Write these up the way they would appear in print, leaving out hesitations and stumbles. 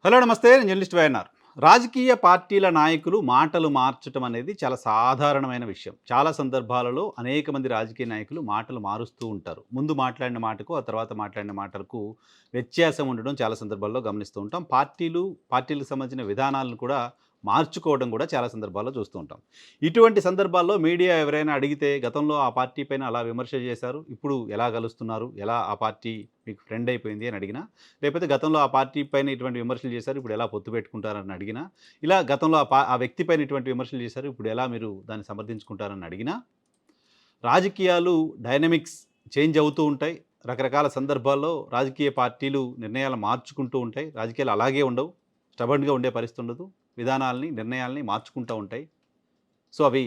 Hello నమస్తే. నేను journalist YNR. రాజకీయ పార్టీల నాయకులు మాటలు మార్చటం అనేది చాలా సాధారణమైన విషయం. చాలా సందర్భాలలో అనేక మంది రాజకీయ నాయకులు మాటలు మారుస్తూ ఉంటారు. ముందు మాట్లాడిన మాటకు, ఆ తర్వాత మాట్లాడిన మాటలకు వ్యత్యాసం ఉండడం చాలా సందర్భాల్లో గమనిస్తూ ఉంటాం. పార్టీలకు సంబంధించిన విధానాలను కూడా మార్చుకోవడం కూడా చాలా సందర్భాల్లో చూస్తూ ఉంటాం. ఇటువంటి సందర్భాల్లో మీడియా ఎవరైనా అడిగితే గతంలో ఆ పార్టీ పైన అలా విమర్శ చేశారు, ఇప్పుడు ఎలా కలుస్తున్నారు, ఎలా ఆ పార్టీ మీకు ఫ్రెండ్ అయిపోయింది అని అడిగినా, లేకపోతే గతంలో ఆ పార్టీ పైన ఇటువంటి విమర్శలు చేశారు, ఇప్పుడు ఎలా పొత్తు పెట్టుకుంటారని అడిగినా, ఇలా గతంలో ఆ వ్యక్తి పైన ఇటువంటి విమర్శలు చేశారు, ఇప్పుడు ఎలా మీరు దాన్ని సమర్థించుకుంటారని అడిగినా, రాజకీయాలు డైనమిక్స్ చేంజ్ అవుతూ ఉంటాయి. రకరకాల సందర్భాల్లో రాజకీయ పార్టీలు నిర్ణయాలు మార్చుకుంటూ ఉంటాయి. రాజకీయాలు అలాగే ఉండవు. స్టబర్న్‌గా ఉండే పరిస్థితి ఉండదు. విధానాల్ని, నిర్ణయాల్ని మార్చుకుంటూ ఉంటాయి. సో, అవి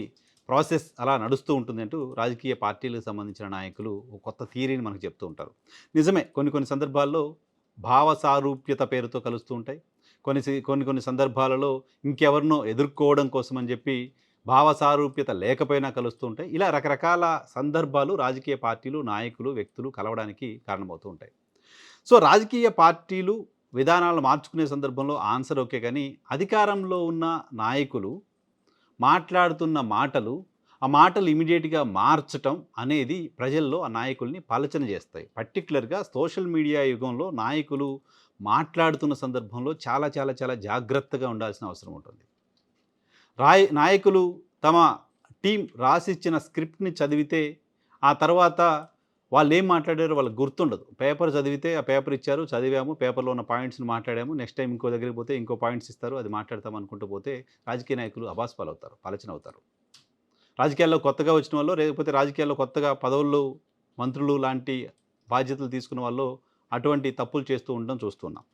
ప్రాసెస్ అలా నడుస్తూ ఉంటుంది అంటూ రాజకీయ పార్టీలకు సంబంధించిన నాయకులు ఒక కొత్త థియరీని మనకు చెప్తూ ఉంటారు. నిజమే, కొన్ని సందర్భాల్లో భావ సారూప్యత పేరుతో కలుస్తూ ఉంటాయి. కొన్ని సందర్భాలలో ఇంకెవరినో ఎదుర్కోవడం కోసం అని చెప్పి భావ సారూప్యత లేకపోయినా కలుస్తూ ఉంటాయి. ఇలా రకరకాల సందర్భాలు రాజకీయ పార్టీలు, నాయకులు, వ్యక్తులు కలవడానికి కారణమవుతూ ఉంటాయి. సో, రాజకీయ పార్టీలు విధానాలను మార్చుకునే సందర్భంలో ఆన్సర్ ఓకే, కానీ అధికారంలో ఉన్న నాయకులు మాట్లాడుతున్న మాటలు, ఆ మాటలు ఇమ్మీడియేట్‌గా మార్చటం అనేది ప్రజల్లో ఆ నాయకుల్ని పలచన చేస్తాయి. పర్టిక్యులర్‌గా సోషల్ మీడియా యుగంలో నాయకులు మాట్లాడుతున్న సందర్భంలో చాలా చాలా చాలా జాగ్రత్తగా ఉండాల్సిన అవసరం ఉంటుంది. నాయకులు తమ టీం రాసిచ్చిన స్క్రిప్ట్‌ని చదివితే, ఆ తర్వాత వాళ్ళేం మాట్లాడారో వాళ్ళకి గుర్తుండదు. పేపర్ చదివితే ఆ పేపర్ ఇచ్చారు, చదివాము, పేపర్‌లో ఉన్న పాయింట్స్‌ని మాట్లాడాము. నెక్స్ట్ టైమ్ ఇంకో దగ్గరికి పోతే ఇంకో పాయింట్స్ ఇస్తారు, అది మాట్లాడతాం అనుకుంటూ పోతే రాజకీయ నాయకులు అబాస్పాలవుతారు, పలచనవుతారు. రాజకీయాల్లో కొత్తగా వచ్చిన వాళ్ళో, లేకపోతే రాజకీయాల్లో కొత్తగా పదవులు, మంత్రులు లాంటి బాధ్యతలు తీసుకున్న వాళ్ళో అటువంటి తప్పులు చేస్తూ ఉండడం చూస్తున్నాం.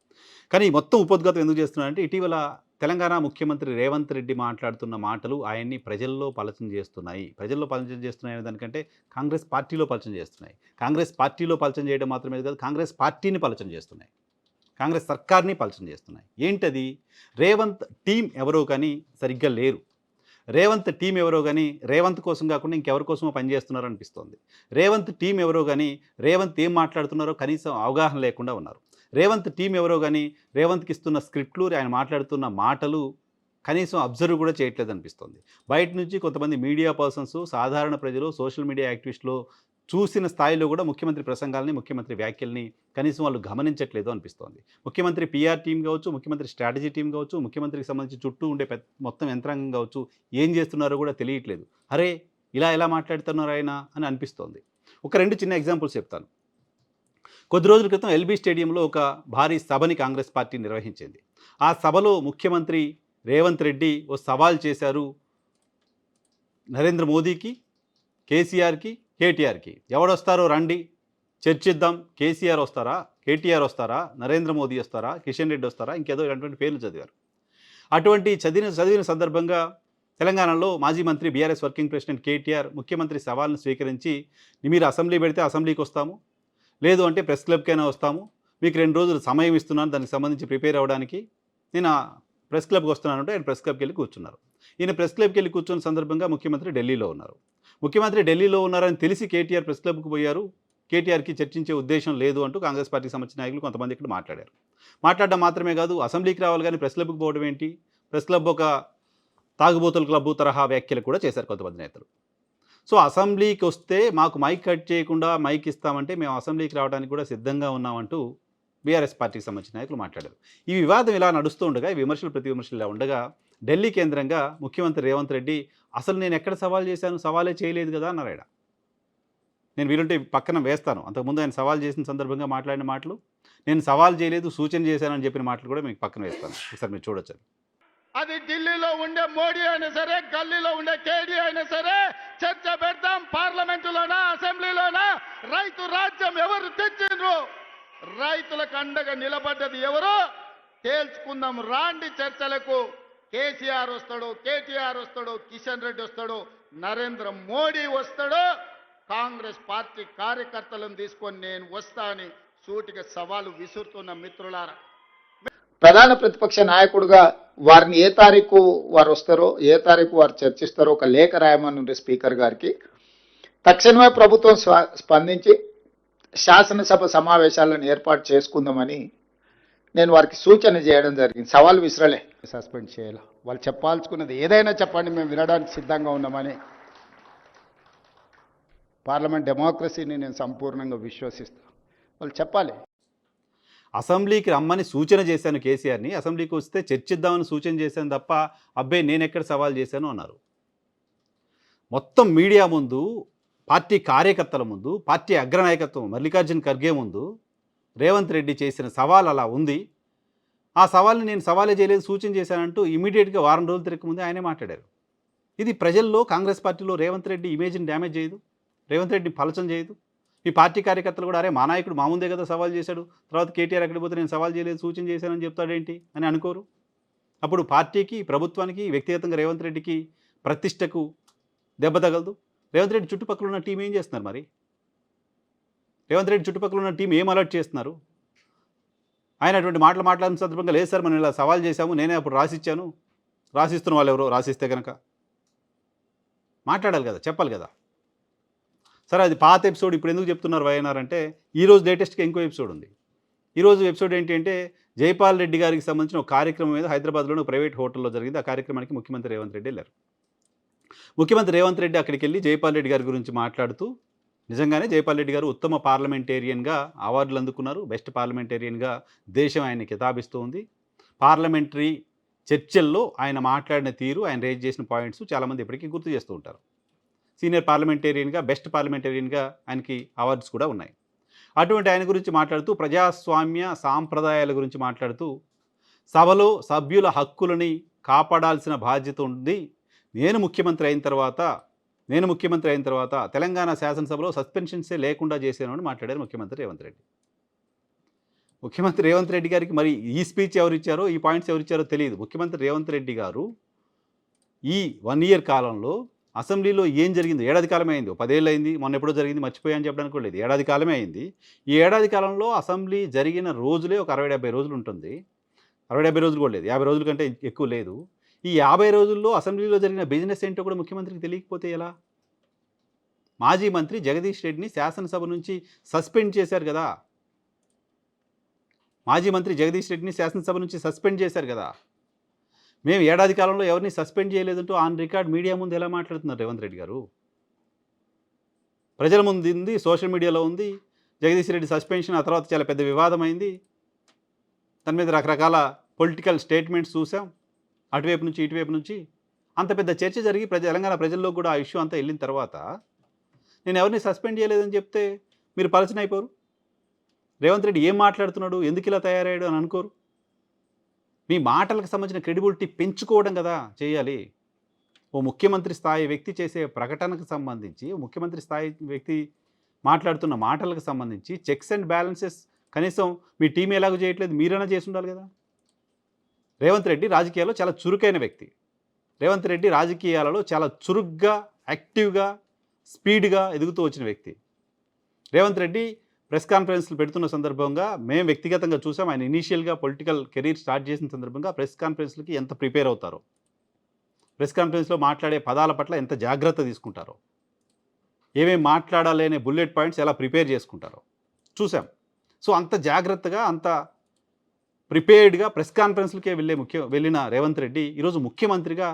కానీ ఈ మొత్తం ఉపోద్ఘాతం ఎందుకు చేస్తున్నానంటే, ఇటీవల తెలంగాణ ముఖ్యమంత్రి రేవంత్ రెడ్డి మాట్లాడుతున్న మాటలు ఆయన్ని ప్రజల్లో పలచన చేస్తున్నాయి. ప్రజల్లో పలచన చేస్తున్నాయి అనే దానికంటే కాంగ్రెస్ పార్టీలో పలచన చేస్తున్నాయి. కాంగ్రెస్ పార్టీలో పలచన చేయడం మాత్రమే కాదు, కాంగ్రెస్ పార్టీని పలచన చేస్తున్నాయి. కాంగ్రెస్ సర్కార్‌ని పలచన చేస్తున్నాయి. ఏంటది? రేవంత్ టీం ఎవరో కానీ సరిగ్గా లేరు. రేవంత్ టీం ఎవరో గానీ రేవంత్ కోసం కాకుండా ఇంకెవరి కోసమో పనిచేస్తున్నారు అనిపిస్తోంది. రేవంత్ టీం ఎవరో గానీ రేవంత్ ఏం మాట్లాడుతున్నారో కనీసం అవగాహన లేకుండా ఉన్నారు. రేవంత్ టీం ఎవరో గానీ రేవంత్‌కి ఇస్తున్న స్క్రిప్ట్‌లు, ఆయన మాట్లాడుతున్న మాటలు కనీసం అబ్జర్వ్ కూడా చేయట్లేదు అనిపిస్తోంది. బయట నుంచి కొంతమంది మీడియా పర్సన్స్, సాధారణ ప్రజలు, సోషల్ మీడియా యాక్టివిస్టులు చూసిన స్థాయిలో కూడా ముఖ్యమంత్రి ప్రసంగాల్ని, ముఖ్యమంత్రి వ్యాఖ్యల్ని కనీసం వాళ్ళు గమనించట్లేదు అనిపిస్తోంది. ముఖ్యమంత్రి పీఆర్ టీం కావచ్చు, ముఖ్యమంత్రి స్ట్రాటజీ టీం కావచ్చు, ముఖ్యమంత్రికి సంబంధించి చుట్టూ ఉండే మొత్తం యంత్రాంగం కావచ్చు, ఏం చేస్తున్నారో కూడా తెలియట్లేదు. అరే, ఇలా ఎలా మాట్లాడుతున్నారు ఆయన అని అనిపిస్తోంది. ఒక 2 చిన్న ఎగ్జాంపుల్స్ చెప్తాను. కొద్ది రోజుల క్రితం ఎల్బీ స్టేడియంలో ఒక భారీ సభని కాంగ్రెస్ పార్టీ నిర్వహించింది. ఆ సభలో ముఖ్యమంత్రి రేవంత్ రెడ్డి ఓ సవాల్ చేశారు నరేంద్ర మోదీకి, కేసీఆర్‌కి, కేటీఆర్‌కి. ఎవడొస్తారో రండి, చర్చిద్దాం. కేసీఆర్ వస్తారా, కేటీఆర్ వస్తారా, నరేంద్ర మోదీ వస్తారా, కిషన్ రెడ్డి వస్తారా, ఇంకేదో ఇలాంటి పేర్లు చదివారు. అటువంటి చదివిన సందర్భంగా తెలంగాణలో మాజీ మంత్రి, బీఆర్ఎస్ వర్కింగ్ ప్రెసిడెంట్ కేటీఆర్ ముఖ్యమంత్రి సవాల్ని స్వీకరించి, మీరు అసెంబ్లీ పెడితే అసెంబ్లీకి వస్తాము, లేదు అంటే ప్రెస్ క్లబ్కైనా వస్తాము, మీకు 2 రోజులు సమయం ఇస్తున్నాను దానికి సంబంధించి ప్రిపేర్ అవ్వడానికి, నేను ప్రెస్ క్లబ్కి వస్తున్నానంటే ఆయన ప్రెస్ క్లబ్కి వెళ్ళి కూర్చున్నారు. ఈయన ప్రెస్ క్లబ్కి వెళ్ళి కూర్చున్న సందర్భంగా ముఖ్యమంత్రి ఢిల్లీలో ఉన్నారు. ముఖ్యమంత్రి ఢిల్లీలో ఉన్నారని తెలిసి కేటీఆర్ ప్రెస్ క్లబ్కి పోయారు. కేటీఆర్‌కి చర్చించే ఉద్దేశం లేదు అంటూ కాంగ్రెస్ పార్టీకి సంబంధించిన నాయకులు కొంతమంది ఇక్కడ మాట్లాడారు. మాట్లాడడం మాత్రమే కాదు, అసెంబ్లీకి రావాలి కానీ ప్రెస్ క్లబ్కి పోవడం ఏంటి, ప్రెస్ క్లబ్ ఒక తాగుబోతుల క్లబ్బు తరహా వ్యాఖ్యలు కూడా చేశారు కొంతమంది నేతలు. సో, అసెంబ్లీకి వస్తే మాకు మైక్ కట్ చేయకుండా మైక్ ఇస్తామంటే మేము అసెంబ్లీకి రావడానికి కూడా సిద్ధంగా ఉన్నామంటూ బీఆర్ఎస్ పార్టీకి సంబంధించిన నాయకులు మాట్లాడారు. ఈ వివాదం ఇలా నడుస్తూ ఉండగా, ఈ విమర్శలు ప్రతి విమర్శలు ఇలా ఉండగా, ఢిల్లీ కేంద్రంగా ముఖ్యమంత్రి రేవంత్ రెడ్డి అసలు నేను ఎక్కడ సవాల్ చేశాను, సవాలే చేయలేదు కదా అన్నారు ఆయన. నేను వీలుంటే పక్కన వేస్తాను. అంతకుముందు ఆయన సవాల్ చేసిన సందర్భంగా మాట్లాడిన మాటలు, నేను సవాల్ చేయలేదు, సూచన చేశానని చెప్పిన మాటలు కూడా మీకు పక్కన వేస్తాను. ఒకసారి మీరు చూడొచ్చు. అది ఢిల్లీలో ఉండే మోడీ అయినా సరే, గల్లీలో ఉండే కేడీ అయినా సరే, చర్చ పెడతాం. పార్లమెంటులోనా, అసెంబ్లీలోనా, రైతు రాజ్యం ఎవరు తెచ్చిండ్రు, రైతులకు అండగా నిలబడ్డది ఎవరు తేల్చుకుందాం. రాండి చర్చలకు. కేసీఆర్ వస్తాడు, కేటీఆర్ వస్తాడు, కిషన్ రెడ్డి వస్తాడు, నరేంద్ర మోడీ వస్తాడు. కాంగ్రెస్ పార్టీ కార్యకర్తలను తీసుకొని నేను వస్తా అని సూటిగా సవాలు విసురుతున్న మిత్రులారా, ప్రధాన ప్రతిపక్ష నాయకుడిగా వారిని ఏ తారీఖు వారు వస్తారో, ఏ తారీఖు వారు చర్చిస్తారో ఒక లేఖ రాయమని స్పీకర్ గారికి. తక్షణమే ప్రభుత్వం స్పందించి శాసనసభ సమావేశాలను ఏర్పాటు చేసుకుందామని నేను వారికి సూచన చేయడం జరిగింది, సవాల్ విసరలే. సస్పెండ్ చేయాలి, వాళ్ళు చెప్పాల్సుకున్నది ఏదైనా చెప్పండి, మేము వినడానికి సిద్ధంగా ఉన్నామని. పార్లమెంట్ డెమోక్రసీని నేను సంపూర్ణంగా విశ్వసిస్తాను, వాళ్ళు చెప్పాలి. అసెంబ్లీకి రమ్మని సూచన చేశాను కేసీఆర్ని, అసెంబ్లీకి వస్తే చర్చిద్దామని సూచన చేశాను తప్ప అబ్బాయి నేను ఎక్కడ సవాల్ చేశాను అన్నారు. మొత్తం మీడియా ముందు, పార్టీ కార్యకర్తల ముందు, పార్టీ అగ్రనాయకత్వం మల్లికార్జున్ ఖర్గే ముందు రేవంత్ రెడ్డి చేసిన సవాల్ అలా ఉంది. ఆ సవాల్ని నేను సవాలే చేయలేదు, సూచన చేశానంటూ ఇమీడియట్గా వారం రోజుల తిరగకముందే ఆయనే మాట్లాడారు. ఇది ప్రజల్లో, కాంగ్రెస్ పార్టీలో రేవంత్ రెడ్డి ఇమేజ్ని డ్యామేజ్ చేయదు, రేవంత్ రెడ్డిని పలచం చేయదు. ఈ పార్టీ కార్యకర్తలు కూడా అరే మా నాయకుడు మా ముందే కదా సవాల్ చేశాడు, తర్వాత కేటీఆర్ ఎక్కడికి పోతే నేను సవాల్ చేయలేదు సూచన చేశానని చెప్తాడేంటి అని అనుకోరు. అప్పుడు పార్టీకి, ప్రభుత్వానికి, వ్యక్తిగతంగా రేవంత్ రెడ్డికి ప్రతిష్టకు దెబ్బ తగలదు. రేవంత్ రెడ్డి చుట్టుపక్కల ఉన్న టీం ఏం చేస్తున్నారు మరి? రేవంత్ రెడ్డి చుట్టుపక్కల ఉన్న టీం ఏం అలర్ట్ చేస్తున్నారు? ఆయన అటువంటి మాటలు మాట్లాడిన సందర్భంగా లేదు సార్ మనం ఇలా సవాల్ చేశాము, నేనే అప్పుడు రాసిచ్చాను, రాసిస్తున్న వాళ్ళు ఎవరో రాసిస్తే కనుక మాట్లాడాలి కదా, చెప్పాలి కదా. సరే అది పాత ఎపిసోడ్, ఇప్పుడు ఎందుకు చెప్తున్నారు వైఎన్ఆర్ అంటే ఈరోజు లేటెస్ట్గా ఇంకో ఎపిసోడ్ ఉంది. ఈరోజు ఎపిసోడ్ ఏంటి అంటే జైపాల్ రెడ్డి గారికి సంబంధించిన ఒక కార్యక్రమం మీద హైదరాబాద్లోని ఒక ప్రైవేట్ హోటల్లో జరిగింది. ఆ కార్యక్రమానికి ముఖ్యమంత్రి రేవంత్ రెడ్డి వెళ్ళారు. ముఖ్యమంత్రి రేవంత్ రెడ్డి అక్కడికి వెళ్ళి జైపాల్ రెడ్డి గారి గురించి మాట్లాడుతూ నిజంగానే జైపాల్ రెడ్డి గారు ఉత్తమ పార్లమెంటేరియన్గా అవార్డులు అందుకున్నారు, బెస్ట్ పార్లమెంటేరియన్గా దేశం ఆయన్ని కితాబిస్తూ ఉంది. పార్లమెంటరీ చర్చల్లో ఆయన మాట్లాడిన తీరు, ఆయన రేజ్ చేసిన పాయింట్స్ చాలామంది ఇప్పటికీ గుర్తు చేస్తూ ఉంటారు. సీనియర్ పార్లమెంటేరియన్గా, బెస్ట్ పార్లమెంటేరియన్గా ఆయనకి అవార్డ్స్ కూడా ఉన్నాయి. అటువంటి ఆయన గురించి మాట్లాడుతూ ప్రజాస్వామ్య సాంప్రదాయాల గురించి మాట్లాడుతూ సభలో సభ్యుల హక్కులని కాపాడాల్సిన బాధ్యత ఉంది, నేను ముఖ్యమంత్రి అయిన తర్వాత తెలంగాణ శాసనసభలో సస్పెన్షన్సే లేకుండా చేశాను అని మాట్లాడారు ముఖ్యమంత్రి రేవంత్ రెడ్డి. ముఖ్యమంత్రి రేవంత్ రెడ్డి గారికి మరి ఈ స్పీచ్ ఎవరిచ్చారో, ఈ పాయింట్స్ ఎవరిచ్చారో తెలియదు. ముఖ్యమంత్రి రేవంత్ రెడ్డి గారు ఈ 1 year కాలంలో అసెంబ్లీలో ఏం జరిగిందో, ఏడాది కాలమే అయింది, 10 ఏళ్ళు అయింది, మొన్న ఎప్పుడో జరిగింది మర్చిపోయాను చెప్పడానికి కూడా లేదు, ఏడాది కాలమే అయింది. ఈ ఏడాది కాలంలో అసెంబ్లీ జరిగిన రోజులే ఒక 60-70 రోజులు ఉంటుంది. 60-70 రోజులు కూడా లేదు, 50 రోజుల కంటే ఎక్కువ లేదు. ఈ 50 రోజుల్లో అసెంబ్లీలో జరిగిన బిజినెస్ ఏంటో కూడా ముఖ్యమంత్రికి తెలియకపోతే ఎలా? మాజీ మంత్రి జగదీష్ రెడ్డిని శాసనసభ నుంచి సస్పెండ్ చేశారు కదా, మాజీ మంత్రి జగదీష్ రెడ్డిని శాసనసభ నుంచి సస్పెండ్ చేశారు కదా. మేము ఏడాది కాలంలో ఎవరిని సస్పెండ్ చేయలేదంటూ ఆన్ రికార్డ్ మీడియా ముందు ఎలా మాట్లాడుతున్నారు రేవంత్ రెడ్డి గారు? ప్రజల ముందు ఉంది, సోషల్ మీడియాలో ఉంది జగదీష్ రెడ్డి సస్పెన్షన్. ఆ తర్వాత చాలా పెద్ద వివాదమైంది, దాని మీద రకరకాల పొలిటికల్ స్టేట్మెంట్స్ చూసాం, అటువైపు నుంచి ఇటువైపు నుంచి అంత పెద్ద చర్చ జరిగి తెలంగాణ ప్రజల్లో కూడా ఆ ఇష్యూ అంతా వెళ్ళిన తర్వాత నేను ఎవరిని సస్పెండ్ చేయలేదని చెప్తే మీరు పలచన అయిపోరు. రేవంత్ రెడ్డి ఏం మాట్లాడుతున్నాడు, ఎందుకు ఇలా తయారయ్యాడు అని అనుకోరు. మీ మాటలకు సంబంధించిన క్రెడిబిలిటీ పెంచుకోవడం కదా చేయాలి. ఓ ముఖ్యమంత్రి స్థాయి వ్యక్తి చేసే ప్రకటనకు సంబంధించి, ముఖ్యమంత్రి స్థాయి వ్యక్తి మాట్లాడుతున్న మాటలకు సంబంధించి చెక్స్ అండ్ బ్యాలెన్సెస్ కనీసం మీ టీం ఎలాగో చేయట్లేదు, మీరైనా చేసి ఉండాలి కదా. రేవంత్ రెడ్డి రాజకీయాల్లో చాలా చురుకైన వ్యక్తి. రేవంత్ రెడ్డి రాజకీయాలలో చాలా చురుగ్గా, యాక్టివ్గా, స్పీడ్గా ఎదుగుతూ వచ్చిన వ్యక్తి. రేవంత్ రెడ్డి ప్రెస్ కాన్ఫరెన్స్లు పెడుతున్న సందర్భంగా మేము వ్యక్తిగతంగా చూసాం. ఆయన ఇనీషియల్గా పొలిటికల్ కెరీర్ స్టార్ట్ చేసిన సందర్భంగా ప్రెస్ కాన్ఫరెన్స్లకి ఎంత ప్రిపేర్ అవుతారో, ప్రెస్ కాన్ఫరెన్స్లో మాట్లాడే పదాల పట్ల ఎంత జాగ్రత్త తీసుకుంటారో, ఏమేమి మాట్లాడాలి అనే బుల్లెట్ పాయింట్స్ ఎలా ప్రిపేర్ చేసుకుంటారో చూసాం. సో అంత జాగ్రత్తగా, అంత ప్రిపేర్డ్గా ప్రెస్ కాన్ఫరెన్స్లకే వెళ్ళిన రేవంత్ రెడ్డి ఈరోజు ముఖ్యమంత్రిగా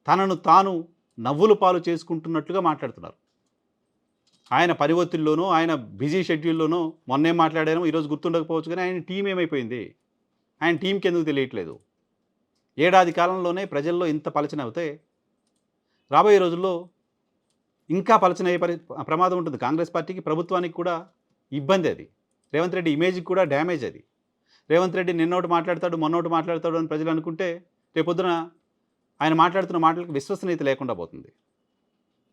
తనను తాను నవ్వుల పాలు చేసుకుంటున్నట్లుగా మాట్లాడుతున్నారు. ఆయన పని ఒత్తిడిలోనో, ఆయన బిజీ షెడ్యూల్లోనో మొన్నేం మాట్లాడానో ఈరోజు గుర్తుండకపోవచ్చు, కానీ ఆయన టీం ఏమైపోయింది, ఆయన టీంకి ఎందుకు తెలియట్లేదు? ఏడాది కాలంలోనే ప్రజల్లో ఇంత పలచన అవుతే రాబోయే రోజుల్లో ఇంకా పలచన అయ్యే ప్రమాదం ఉంటుంది. కాంగ్రెస్ పార్టీకి, ప్రభుత్వానికి కూడా ఇబ్బంది అది. రేవంత్ రెడ్డి ఇమేజ్కి కూడా డ్యామేజ్ అది. రేవంత్ రెడ్డి నిన్నోటి మాట్లాడతాడు, మొన్నోటి మాట్లాడతాడు అని ప్రజలు అనుకుంటే రేపొద్దున ఆయన మాట్లాడుతున్న మాటలకు విశ్వసనీయత లేకుండా పోతుంది.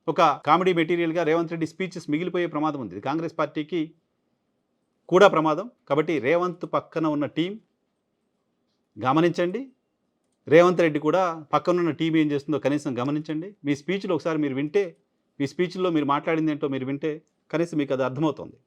ఒక కామెడీ మెటీరియల్గా రేవంత్ రెడ్డి స్పీచెస్ మిగిలిపోయే ప్రమాదం ఉంది. కాంగ్రెస్ పార్టీకి కూడా ప్రమాదం. కాబట్టి రేవంత్ పక్కన ఉన్న టీం గమనించండి, రేవంత్ రెడ్డి కూడా పక్కనున్న టీం ఏం చేస్తుందో కనీసం గమనించండి. మీ స్పీచ్లో ఒకసారి మీరు వింటే, మీ స్పీచ్లో మీరు మాట్లాడింది ఏంటో మీరు వింటే కనీసం మీకు అది అర్థమవుతుంది.